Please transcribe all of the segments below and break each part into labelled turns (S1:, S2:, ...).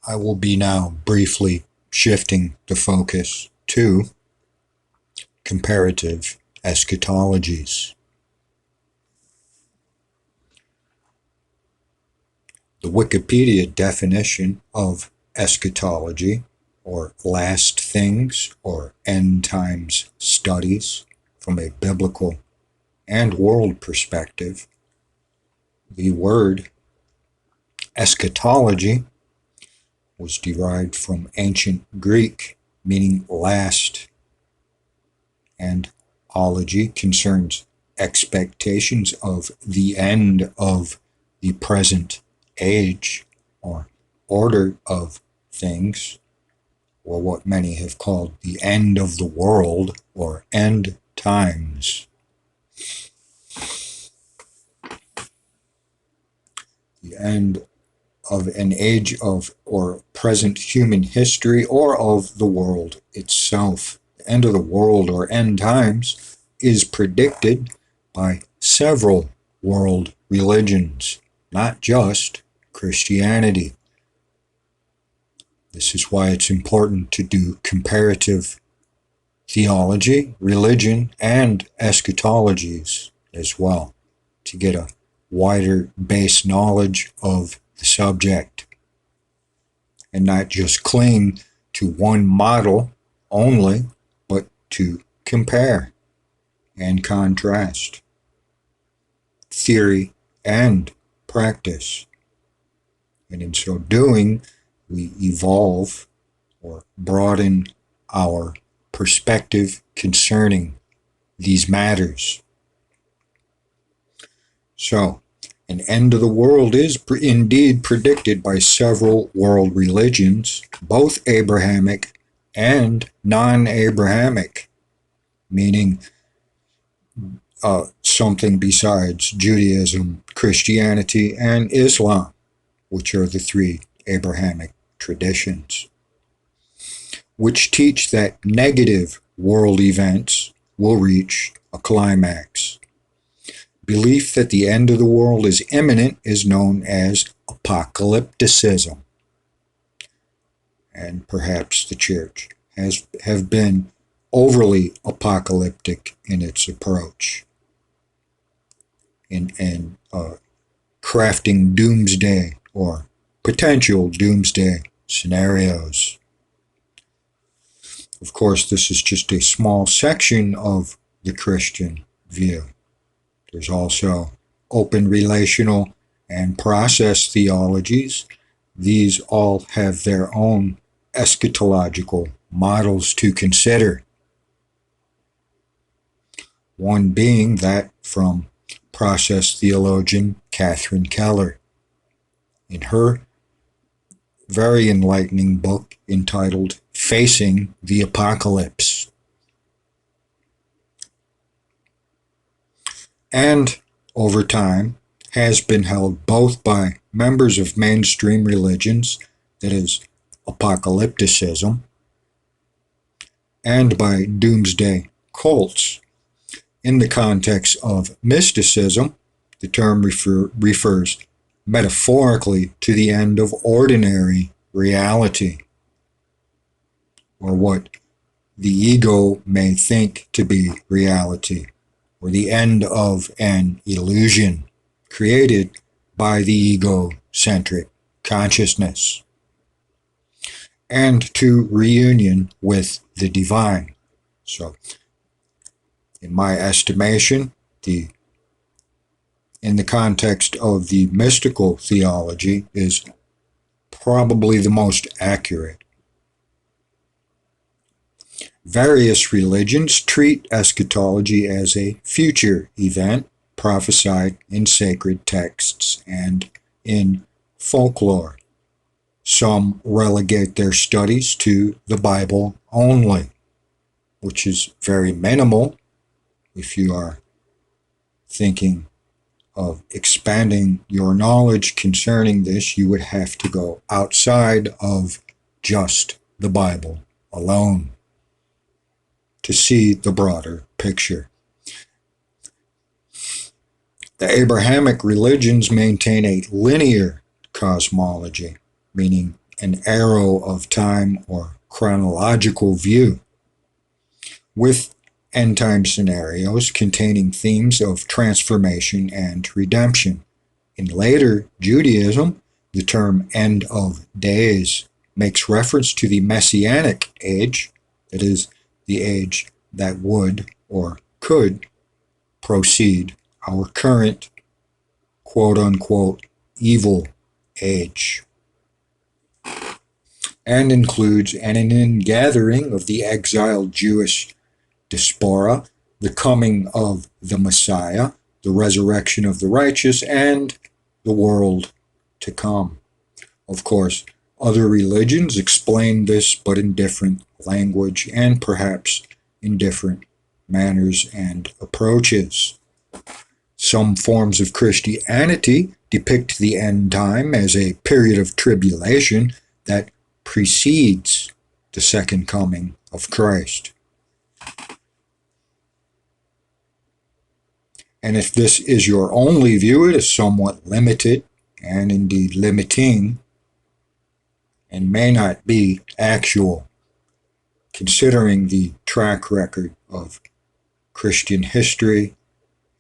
S1: I will be now briefly shifting the focus to comparative eschatologies. The Wikipedia definition of eschatology, or last things, or end times studies from a biblical and world perspective, the word eschatology was derived from ancient Greek, meaning last, and ology concerns expectations of the end of the present age or order of things, or what many have called the end of the world or end times. The end of an age of or present human history or of the world itself. The end of the world or end times is predicted by several world religions, not just Christianity. This is why it's important to do comparative theology, religion, and eschatologies as well, to get a wider base knowledge of the subject and not just cling to one model only, but to compare and contrast theory and practice. And in so doing, we evolve or broaden our perspective concerning these matters. So, an end of the world is indeed predicted by several world religions, both Abrahamic and non-Abrahamic, meaning something besides Judaism, Christianity, and Islam, which are the three Abrahamic traditions, which teach that negative world events will reach a climax. Belief that the end of the world is imminent is known as apocalypticism. And perhaps the church have been overly apocalyptic in its approach, in crafting doomsday or potential doomsday scenarios. Of course, this is just a small section of the Christian view. There's also open relational and process theologies. These all have their own eschatological models to consider. One being that from process theologian Catherine Keller, in her very enlightening book entitled Facing the Apocalypse. And over time has been held both by members of mainstream religions, that is, apocalypticism, and by doomsday cults. In the context of mysticism, the term refers metaphorically to the end of ordinary reality, or what the ego may think to be reality, or the end of an illusion created by the egocentric consciousness, and to reunion with the divine. So, in my estimation, in the context of the mystical theology, is probably the most accurate. Various religions treat eschatology as a future event prophesied in sacred texts and in folklore. Some relegate their studies to the Bible only, which is very minimal. If you are thinking of expanding your knowledge concerning this, you would have to go outside of just the Bible alone to see the broader picture. The Abrahamic religions maintain a linear cosmology, meaning an arrow of time or chronological view, with end-time scenarios containing themes of transformation and redemption. In later Judaism, the term end of days makes reference to the Messianic age, that is, the age that would or could proceed our current quote-unquote evil age, and includes an ingathering of the exiled Jewish diaspora, the coming of the Messiah, the resurrection of the righteous, and the world to come. Of course, other religions explain this, but in different language and perhaps in different manners and approaches. Some forms of Christianity depict the end time as a period of tribulation that precedes the second coming of Christ. And if this is your only view, it is somewhat limited, and indeed limiting, and may not be actual, considering the track record of Christian history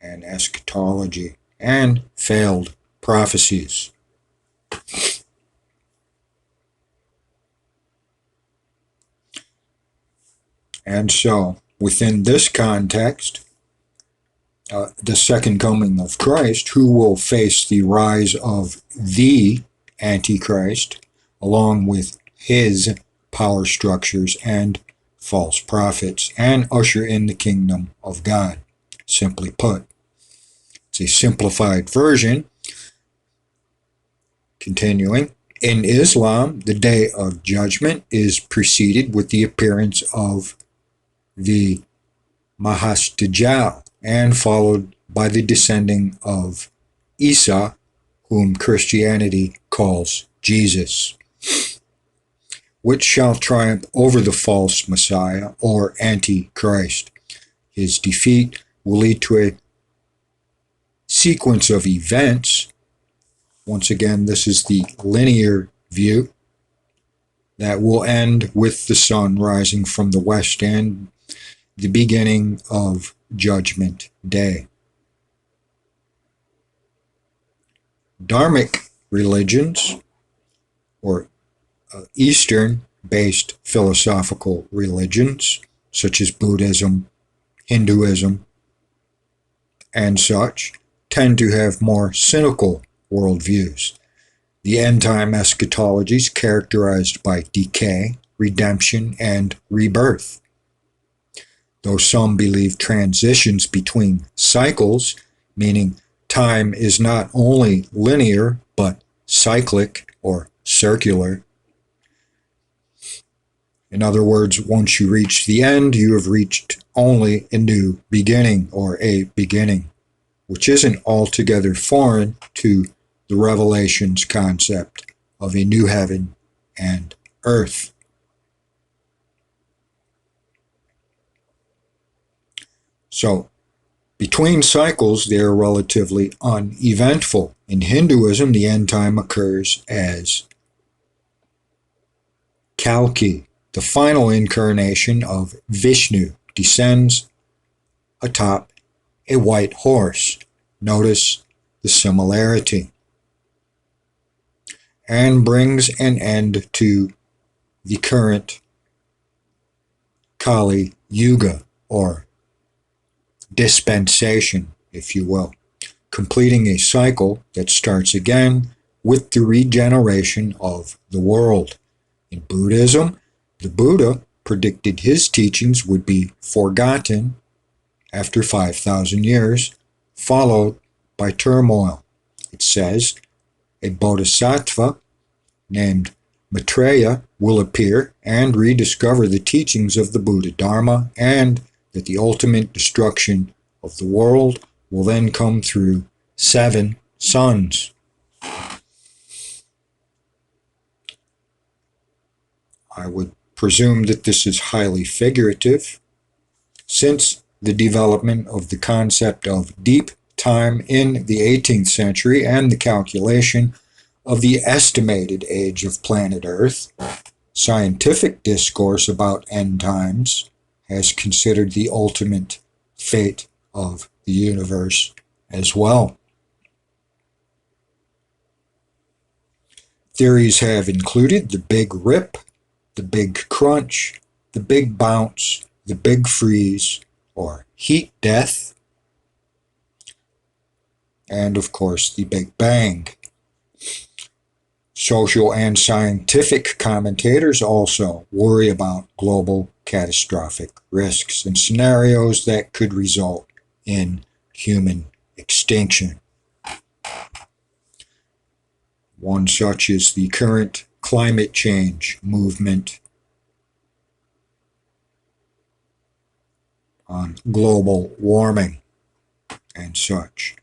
S1: and eschatology and failed prophecies. And so, within this context, the second coming of Christ, who will face the rise of the Antichrist, along with his power structures and false prophets, and usher in the kingdom of God. Simply put, it's a simplified version. Continuing, in Islam, the Day of Judgment is preceded with the appearance of the Mahasdajjal, and followed by the descending of Isa, whom Christianity calls Jesus, which shall triumph over the false Messiah or Antichrist. His defeat will lead to a sequence of events. Once again, this is the linear view that will end with the sun rising from the west and the beginning of Judgment Day. Dharmic religions, or Eastern-based philosophical religions, such as Buddhism, Hinduism, and such, tend to have more cynical worldviews. The end-time eschatology is characterized by decay, redemption, and rebirth. Though some believe transitions between cycles, meaning time is not only linear but cyclic or circular. In other words, once you reach the end, you have reached only a new beginning or a beginning, which isn't altogether foreign to the Revelation's concept of a new heaven and earth. So, between cycles, they are relatively uneventful. In Hinduism, the end time occurs as Kalki, the final incarnation of Vishnu, descends atop a white horse. Notice the similarity. And brings an end to the current Kali Yuga, or dispensation, if you will, completing a cycle that starts again with the regeneration of the world. In Buddhism, the Buddha predicted his teachings would be forgotten after 5,000 years, followed by turmoil. It says a bodhisattva named Maitreya will appear and rediscover the teachings of the Buddha Dharma, and that the ultimate destruction of the world will then come through 7 suns. I would presume that this is highly figurative, since the development of the concept of deep time in the 18th century and the calculation of the estimated age of planet Earth, scientific discourse about end times has considered the ultimate fate of the universe as well. Theories have included the Big Rip, the Big Crunch, the Big Bounce, the Big Freeze, or Heat Death, and of course the Big Bang. Social and scientific commentators also worry about global catastrophic risks and scenarios that could result in human extinction. One such is the current climate change movement on global warming and such.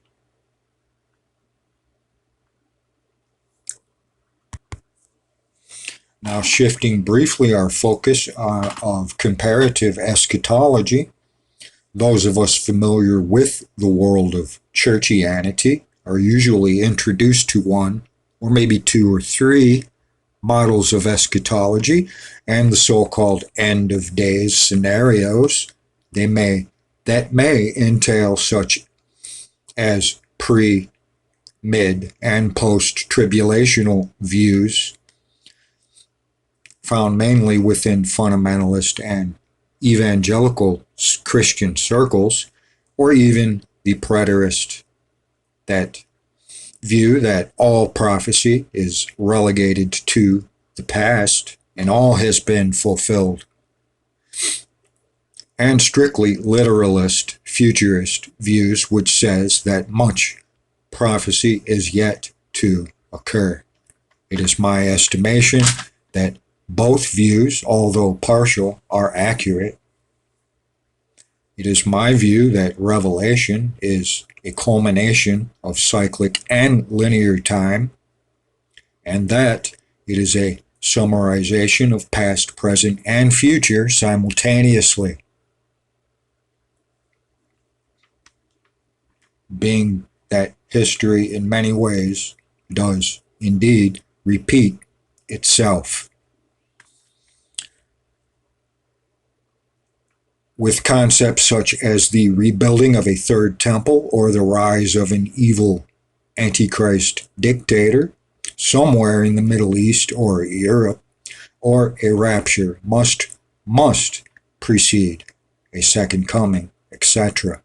S1: Now, shifting briefly our focus of comparative eschatology, those of us familiar with the world of churchianity are usually introduced to one or maybe two or three models of eschatology and the so-called end of days scenarios. That may entail such as pre, mid, and post-tribulational views found mainly within fundamentalist and evangelical Christian circles, or even the preterist that view that all prophecy is relegated to the past and all has been fulfilled, and strictly literalist futurist views which says that much prophecy is yet to occur. It is my estimation that both views, although partial, are accurate. It is my view that Revelation is a culmination of cyclic and linear time, and that it is a summarization of past, present, and future simultaneously, being that history in many ways does indeed repeat itself. With concepts such as the rebuilding of a third temple or the rise of an evil Antichrist dictator somewhere in the Middle East or Europe, or a rapture must precede a second coming, etc.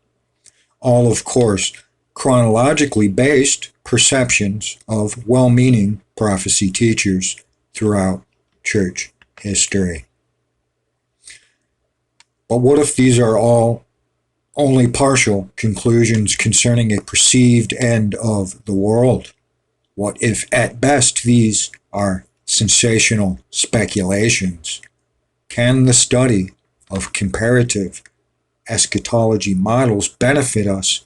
S1: All, of course, chronologically based perceptions of well-meaning prophecy teachers throughout church history. But what if these are all only partial conclusions concerning a perceived end of the world? What if at best these are sensational speculations? Can the study of comparative eschatology models benefit us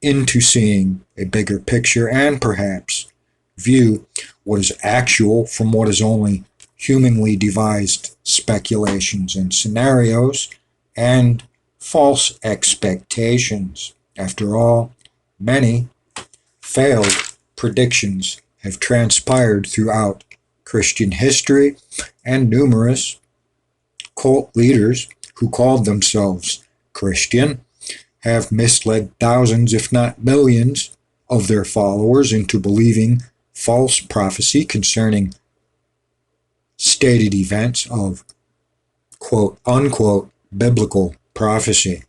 S1: into seeing a bigger picture and perhaps view what is actual from what is only humanly devised speculations and scenarios and false expectations? After all, many failed predictions have transpired throughout Christian history, and numerous cult leaders who called themselves Christian have misled thousands, if not millions, of their followers into believing false prophecy concerning stated events of quote unquote biblical prophecy.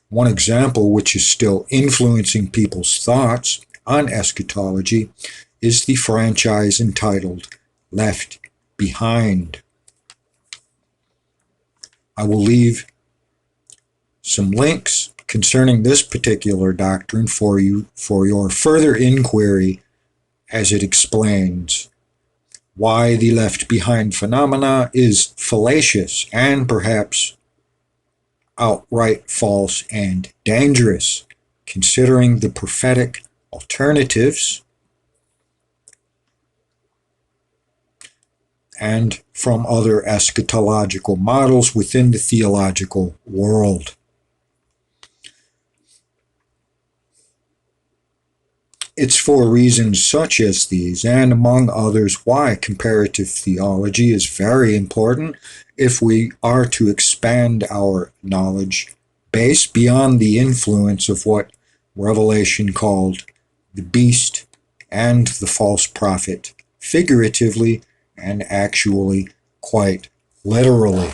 S1: One example which is still influencing people's thoughts on eschatology is the franchise entitled Left Behind. I will leave some links concerning this particular doctrine for you for your further inquiry, as it explains why the left behind phenomena is fallacious and perhaps outright false and dangerous, considering the prophetic alternatives and from other eschatological models within the theological world. It's for reasons such as these, and among others, why comparative theology is very important if we are to expand our knowledge base beyond the influence of what Revelation called the beast and the false prophet, figuratively and actually quite literally.